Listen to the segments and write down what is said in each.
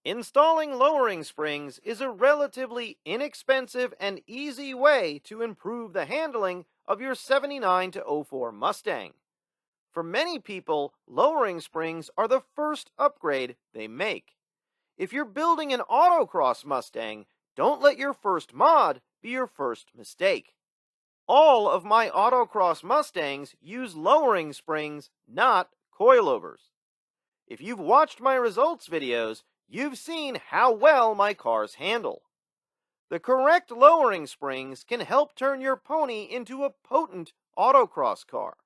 Installing lowering springs is a relatively inexpensive and easy way to improve the handling of your 79 to 04 Mustang. For many people, lowering springs are the first upgrade they make. If you're building an autocross Mustang, don't let your first mod be your first mistake. All of my autocross Mustangs use lowering springs, not coilovers. If you've watched my results videos, you've seen how well my cars handle. The correct lowering springs can help turn your pony into a potent autocross car.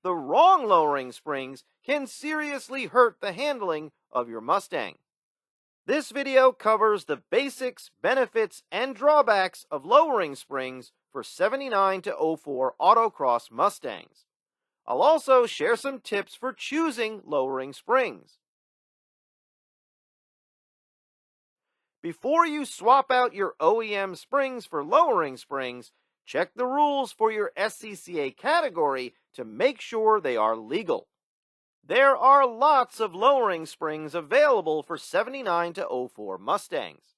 The wrong lowering springs can seriously hurt the handling of your Mustang. This video covers the basics, benefits, and drawbacks of lowering springs for 79 to 04 Autocross Mustangs. I'll also share some tips for choosing lowering springs. Before you swap out your OEM springs for lowering springs, check the rules for your SCCA category to make sure they are legal. There are lots of lowering springs available for 79 to 04 Mustangs.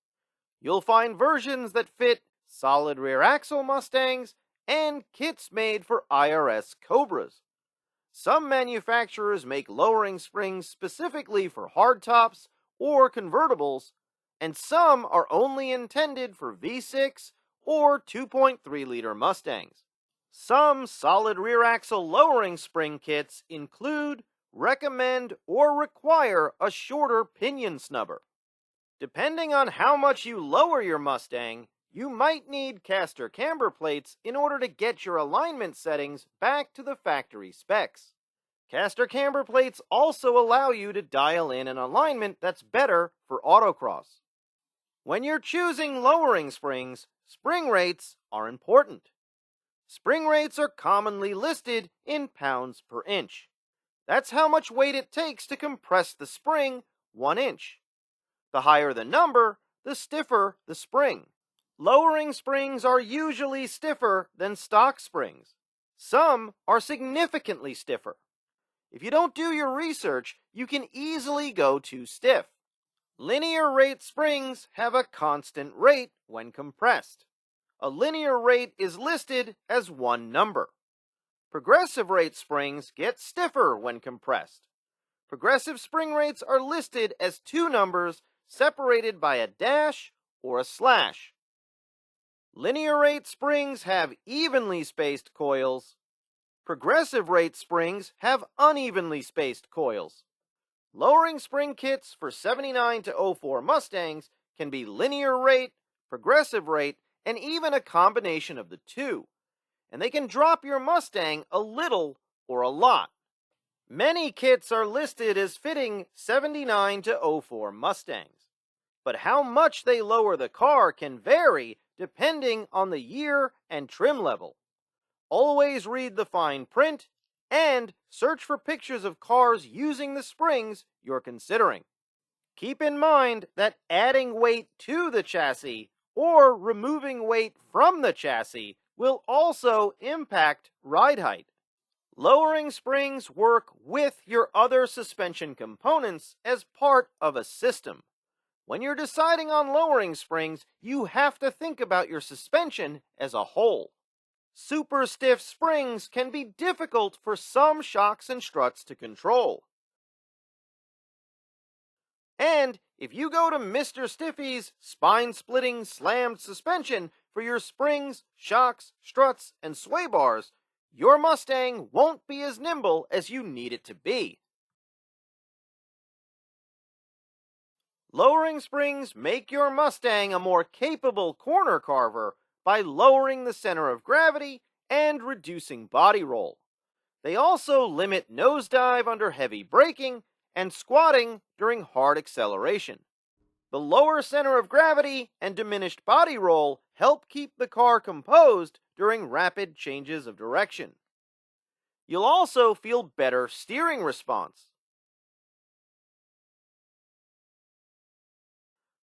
You'll find versions that fit solid rear axle Mustangs and kits made for IRS Cobras. Some manufacturers make lowering springs specifically for hardtops or convertibles, and some are only intended for V6 or 2.3-liter Mustangs. Some solid rear axle lowering spring kits include, recommend, or require a shorter pinion snubber. Depending on how much you lower your Mustang, you might need caster camber plates in order to get your alignment settings back to the factory specs. Caster camber plates also allow you to dial in an alignment that's better for autocross. When you're choosing lowering springs, spring rates are important. Spring rates are commonly listed in pounds per inch. That's how much weight it takes to compress the spring 1 inch. The higher the number, the stiffer the spring. Lowering springs are usually stiffer than stock springs. Some are significantly stiffer. If you don't do your research, you can easily go too stiff. Linear rate springs have a constant rate when compressed. A linear rate is listed as one number. Progressive rate springs get stiffer when compressed. Progressive spring rates are listed as two numbers separated by a dash or a slash. Linear rate springs have evenly spaced coils. Progressive rate springs have unevenly spaced coils. Lowering spring kits for 79 to 04 Mustangs can be linear rate, progressive rate, and even a combination of the two. And they can drop your Mustang a little or a lot. Many kits are listed as fitting 79 to 04 Mustangs. But how much they lower the car can vary depending on the year and trim level. Always read the fine print and search for pictures of cars using the springs you're considering. Keep in mind that adding weight to the chassis or removing weight from the chassis will also impact ride height. Lowering springs work with your other suspension components as part of a system. When you're deciding on lowering springs, you have to think about your suspension as a whole. Super stiff springs can be difficult for some shocks and struts to control. And if you go to Mr. Stiffy's spine-splitting slammed suspension for your springs, shocks, struts, and sway bars, your Mustang won't be as nimble as you need it to be. Lowering springs make your Mustang a more capable corner carver by lowering the center of gravity and reducing body roll. They also limit nosedive under heavy braking and squatting during hard acceleration. The lower center of gravity and diminished body roll help keep the car composed during rapid changes of direction. You'll also feel better steering response.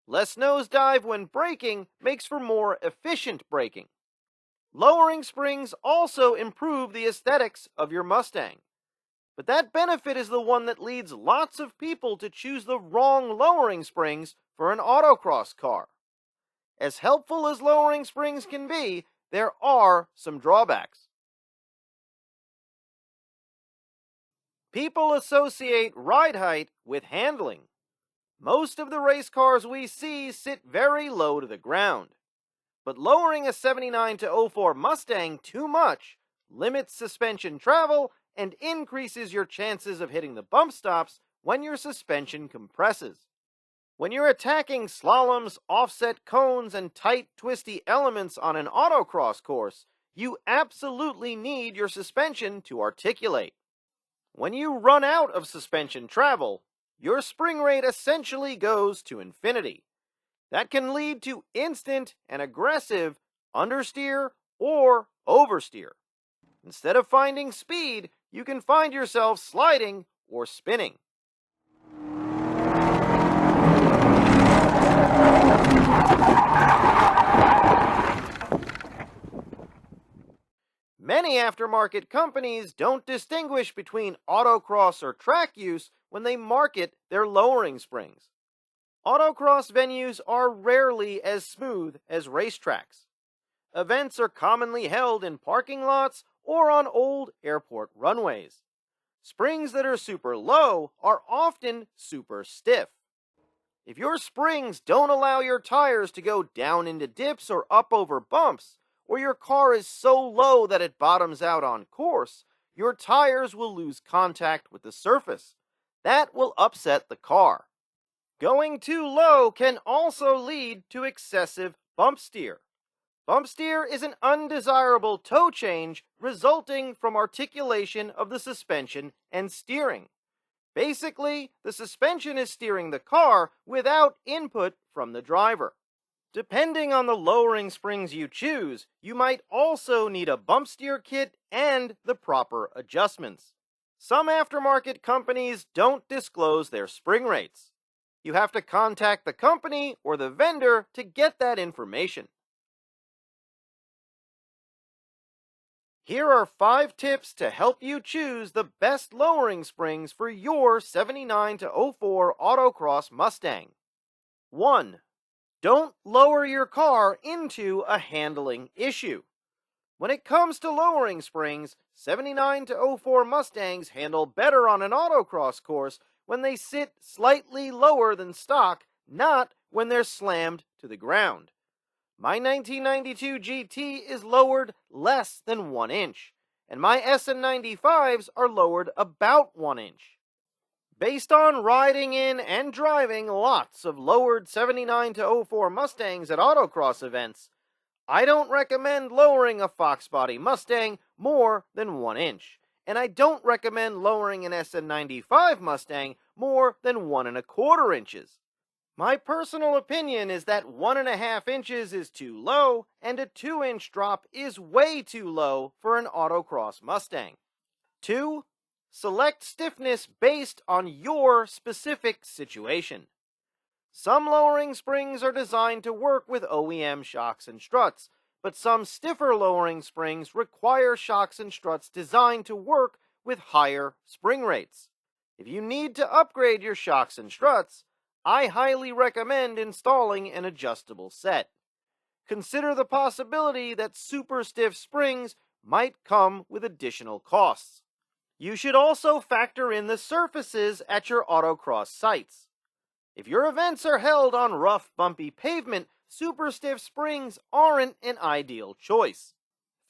Less nosedive when braking makes for more efficient braking. Lowering springs also improve the aesthetics of your Mustang. But that benefit is the one that leads lots of people to choose the wrong lowering springs for an autocross car. As helpful as lowering springs can be, there are some drawbacks. People associate ride height with handling. Most of the race cars we see sit very low to the ground. But lowering a 79 to 04 Mustang too much limits suspension travel and increases your chances of hitting the bump stops when your suspension compresses. When you're attacking slaloms, offset cones, and tight, twisty elements on an autocross course, you absolutely need your suspension to articulate. When you run out of suspension travel, your spring rate essentially goes to infinity. That can lead to instant and aggressive understeer or oversteer. Instead of finding speed, you can find yourself sliding or spinning. Many aftermarket companies don't distinguish between autocross or track use when they market their lowering springs. Autocross venues are rarely as smooth as racetracks. Events are commonly held in parking lots or on old airport runways. Springs that are super low are often super stiff. If your springs don't allow your tires to go down into dips or up over bumps, or your car is so low that it bottoms out on course, your tires will lose contact with the surface. That will upset the car. Going too low can also lead to excessive bump steer. Bump steer is an undesirable toe change resulting from articulation of the suspension and steering. Basically, the suspension is steering the car without input from the driver. Depending on the lowering springs you choose, you might also need a bump steer kit and the proper adjustments. Some aftermarket companies don't disclose their spring rates. You have to contact the company or the vendor to get that information. Here are 5 tips to help you choose the best lowering springs for your 79 to 04 Autocross Mustang. 1. Don't lower your car into a handling issue. When it comes to lowering springs, 79 to 04 Mustangs handle better on an autocross course when they sit slightly lower than stock, not when they're slammed to the ground. My 1992 GT is lowered less than 1 inch, and my SN95s are lowered about 1 inch. Based on riding in and driving lots of lowered 79 to 04 Mustangs at autocross events, I don't recommend lowering a Fox body Mustang more than 1 inch, and I don't recommend lowering an SN95 Mustang more than 1¼ inches. My personal opinion is that 1½ inches is too low, and a 2-inch drop is way too low for an autocross Mustang. 2. Select stiffness based on your specific situation. Some lowering springs are designed to work with OEM shocks and struts, but some stiffer lowering springs require shocks and struts designed to work with higher spring rates. If you need to upgrade your shocks and struts, I highly recommend installing an adjustable set. Consider the possibility that super stiff springs might come with additional costs. You should also factor in the surfaces at your autocross sites. If your events are held on rough, bumpy pavement, super stiff springs aren't an ideal choice.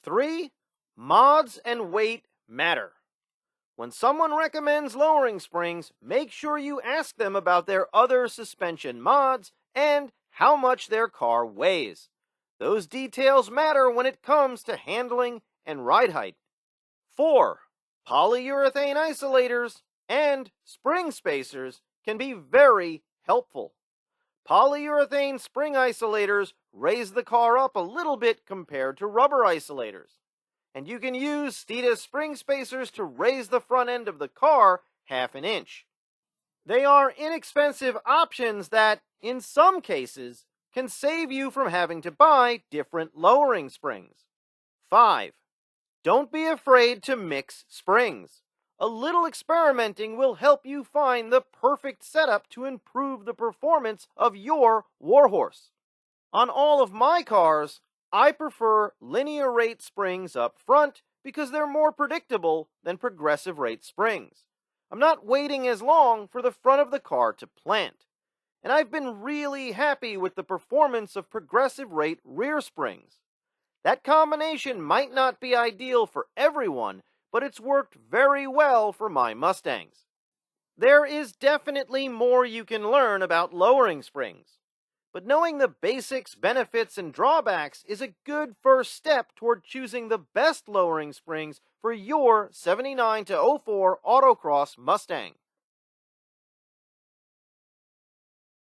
3. Mods and weight matter. When someone recommends lowering springs, make sure you ask them about their other suspension mods and how much their car weighs. Those details matter when it comes to handling and ride height. 4. Polyurethane isolators and spring spacers can be very helpful. Polyurethane spring isolators raise the car up a little bit compared to rubber isolators. And you can use Steeda spring spacers to raise the front end of the car ½ inch. They are inexpensive options that, in some cases, can save you from having to buy different lowering springs. 5. Don't be afraid to mix springs. A little experimenting will help you find the perfect setup to improve the performance of your warhorse. On all of my cars, I prefer linear rate springs up front because they're more predictable than progressive rate springs. I'm not waiting as long for the front of the car to plant. And I've been really happy with the performance of progressive rate rear springs. That combination might not be ideal for everyone, but it's worked very well for my Mustangs. There is definitely more you can learn about lowering springs, but knowing the basics, benefits, and drawbacks is a good first step toward choosing the best lowering springs for your 79 to 04 Autocross Mustang.